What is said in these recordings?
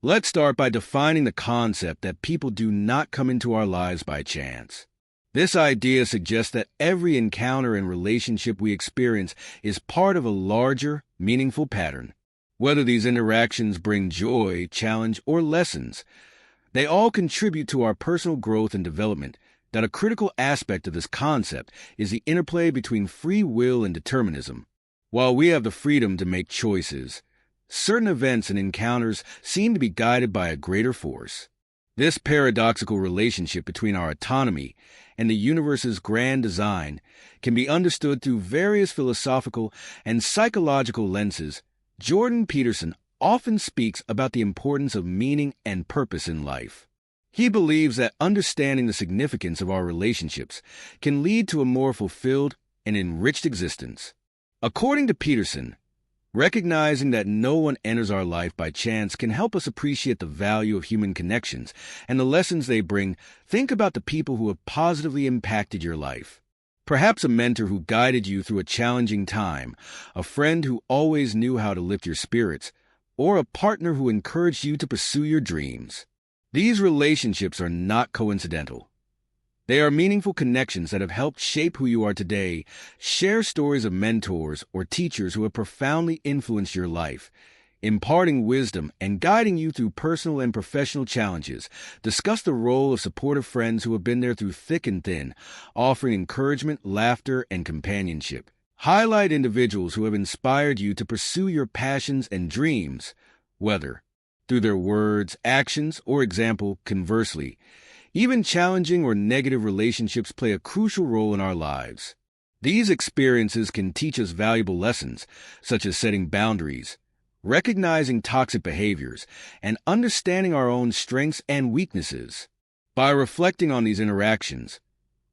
Let's start by defining the concept that people do not come into our lives by chance. This idea suggests that every encounter and relationship we experience is part of a larger, meaningful pattern. Whether these interactions bring joy, challenge, or lessons, they all contribute to our personal growth and development. That a critical aspect of this concept is the interplay between free will and determinism. While we have the freedom to make choices, certain events and encounters seem to be guided by a greater force. This paradoxical relationship between our autonomy and the universe's grand design can be understood through various philosophical and psychological lenses. Jordan Peterson often speaks about the importance of meaning and purpose in life. He believes that understanding the significance of our relationships can lead to a more fulfilled and enriched existence. According to Peterson, recognizing that no one enters our life by chance can help us appreciate the value of human connections and the lessons they bring. Think about the people who have positively impacted your life. Perhaps a mentor who guided you through a challenging time, a friend who always knew how to lift your spirits, or a partner who encouraged you to pursue your dreams. These relationships are not coincidental. They are meaningful connections that have helped shape who you are today. Share stories of mentors or teachers who have profoundly influenced your life, imparting wisdom and guiding you through personal and professional challenges. Discuss the role of supportive friends who have been there through thick and thin, offering encouragement, laughter, and companionship. Highlight individuals who have inspired you to pursue your passions and dreams, whether through their words, actions, or example. Conversely, even challenging or negative relationships play a crucial role in our lives. These experiences can teach us valuable lessons, such as setting boundaries, recognizing toxic behaviors, and understanding our own strengths and weaknesses. By reflecting on these interactions,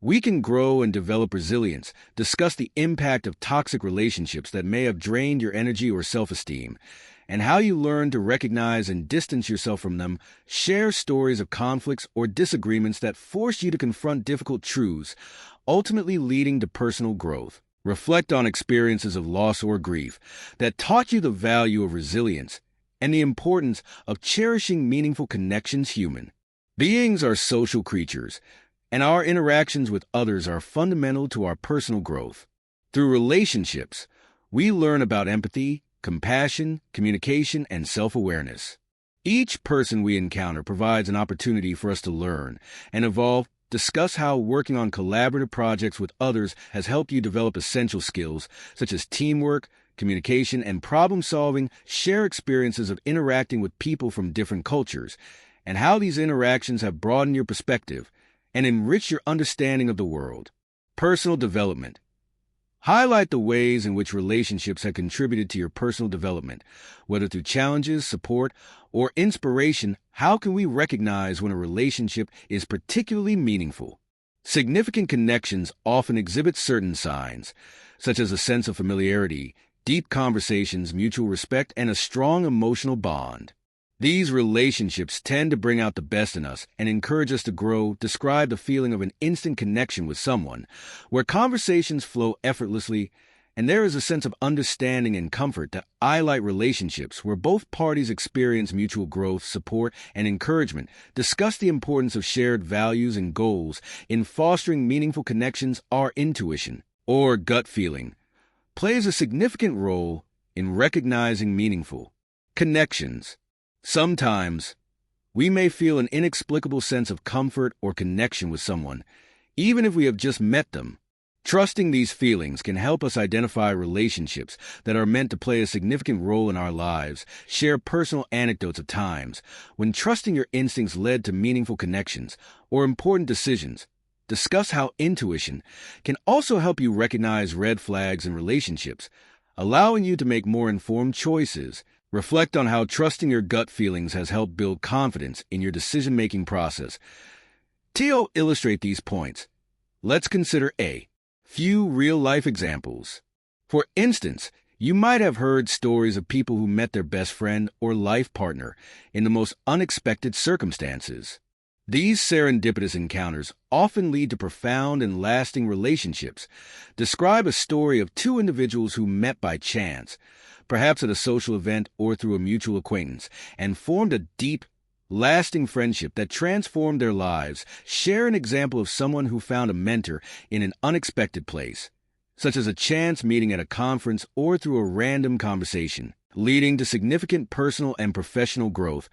we can grow and develop resilience. Discuss the impact of toxic relationships that may have drained your energy or self-esteem, and how you learn to recognize and distance yourself from them. Share stories of conflicts or disagreements that forced you to confront difficult truths, ultimately leading to personal growth. Reflect on experiences of loss or grief that taught you the value of resilience and the importance of cherishing meaningful connections. Human beings are social creatures, and our interactions with others are fundamental to our personal growth. Through relationships, we learn about empathy, compassion, communication, and self-awareness. Each person we encounter provides an opportunity for us to learn and evolve. Discuss how working on collaborative projects with others has helped you develop essential skills such as teamwork, communication, and problem-solving. Share experiences of interacting with people from different cultures and how these interactions have broadened your perspective and enriched your understanding of the world. Personal development. Highlight the ways in which relationships have contributed to your personal development, whether through challenges, support, or inspiration. How can we recognize when a relationship is particularly meaningful? Significant connections often exhibit certain signs, such as a sense of familiarity, deep conversations, mutual respect, and a strong emotional bond. These relationships tend to bring out the best in us and encourage us to grow. Describe the feeling of an instant connection with someone, where conversations flow effortlessly and there is a sense of understanding and comfort. That highlight relationships where both parties experience mutual growth, support, and encouragement. Discuss the importance of shared values and goals in fostering meaningful connections. Our intuition, or gut feeling, plays a significant role in recognizing meaningful connections. Sometimes, we may feel an inexplicable sense of comfort or connection with someone, even if we have just met them. Trusting these feelings can help us identify relationships that are meant to play a significant role in our lives. Share personal anecdotes of times when trusting your instincts led to meaningful connections or important decisions. Discuss how intuition can also help you recognize red flags in relationships, allowing you to make more informed choices. Reflect on how trusting your gut feelings has helped build confidence in your decision-making process. To illustrate these points, let's consider a few real-life examples. For instance, you might have heard stories of people who met their best friend or life partner in the most unexpected circumstances. These serendipitous encounters often lead to profound and lasting relationships. Describe a story of two individuals who met by chance, perhaps at a social event or through a mutual acquaintance, and formed a deep, lasting friendship that transformed their lives. Share an example of someone who found a mentor in an unexpected place, such as a chance meeting at a conference or through a random conversation, leading to significant personal and professional growth.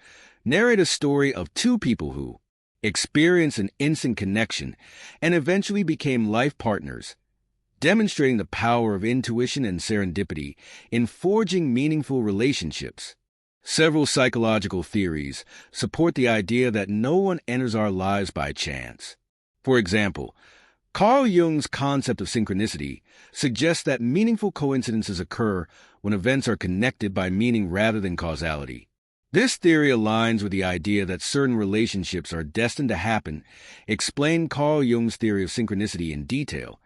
Narrate a story of two people who experienced an instant connection and eventually became life partners, demonstrating the power of intuition and serendipity in forging meaningful relationships. Several psychological theories support the idea that no one enters our lives by chance. For example, Carl Jung's concept of synchronicity suggests that meaningful coincidences occur when events are connected by meaning rather than causality. This theory aligns with the idea that certain relationships are destined to happen. Explain Carl Jung's theory of synchronicity in detail,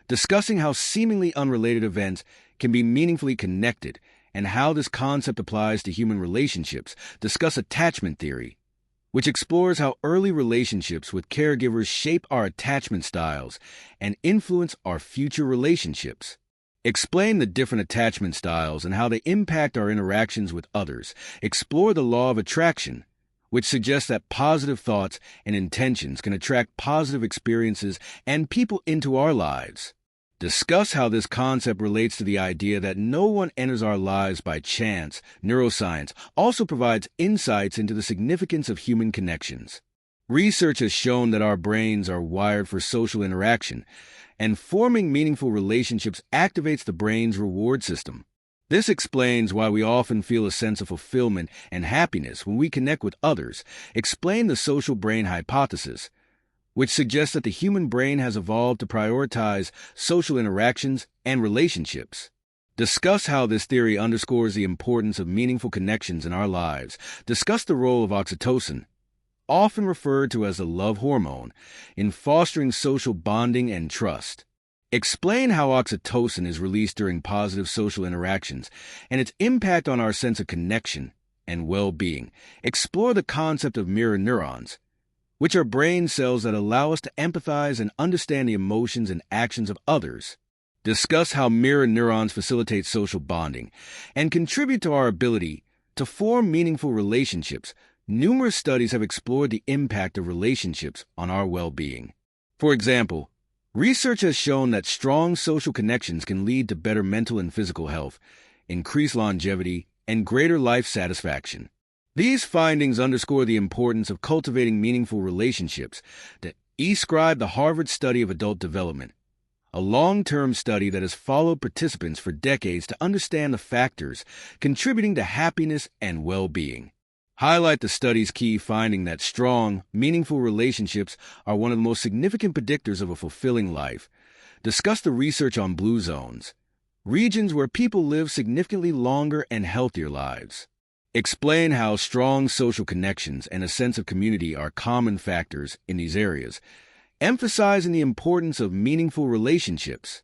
discussing how seemingly unrelated events can be meaningfully connected and how this concept applies to human relationships. Discuss attachment theory, which explores how early relationships with caregivers shape our attachment styles and influence our future relationships. Explain the different attachment styles and how they impact our interactions with others. Explore the law of attraction, which suggests that positive thoughts and intentions can attract positive experiences and people into our lives. Discuss how this concept relates to the idea that no one enters our lives by chance. Neuroscience also provides insights into the significance of human connections. Research has shown that our brains are wired for social interaction, and forming meaningful relationships activates the brain's reward system. This explains why we often feel a sense of fulfillment and happiness when we connect with others. Explain the social brain hypothesis, which suggests that the human brain has evolved to prioritize social interactions and relationships. Discuss how this theory underscores the importance of meaningful connections in our lives. Discuss the role of oxytocin, often referred to as the love hormone, in fostering social bonding and trust. Explain how oxytocin is released during positive social interactions and its impact on our sense of connection and well-being. Explore the concept of mirror neurons, which are brain cells that allow us to empathize and understand the emotions and actions of others. Discuss how mirror neurons facilitate social bonding and contribute to our ability to form meaningful relationships. Numerous studies have explored the impact of relationships on our well-being. For example, research has shown that strong social connections can lead to better mental and physical health, increased longevity, and greater life satisfaction. These findings underscore the importance of cultivating meaningful relationships. Describe the Harvard study of adult development, a long-term study that has followed participants for decades to understand the factors contributing to happiness and well-being. Highlight the study's key finding that strong, meaningful relationships are one of the most significant predictors of a fulfilling life. Discuss the research on blue zones, regions where people live significantly longer and healthier lives. Explain how strong social connections and a sense of community are common factors in these areas, emphasizing the importance of meaningful relationships.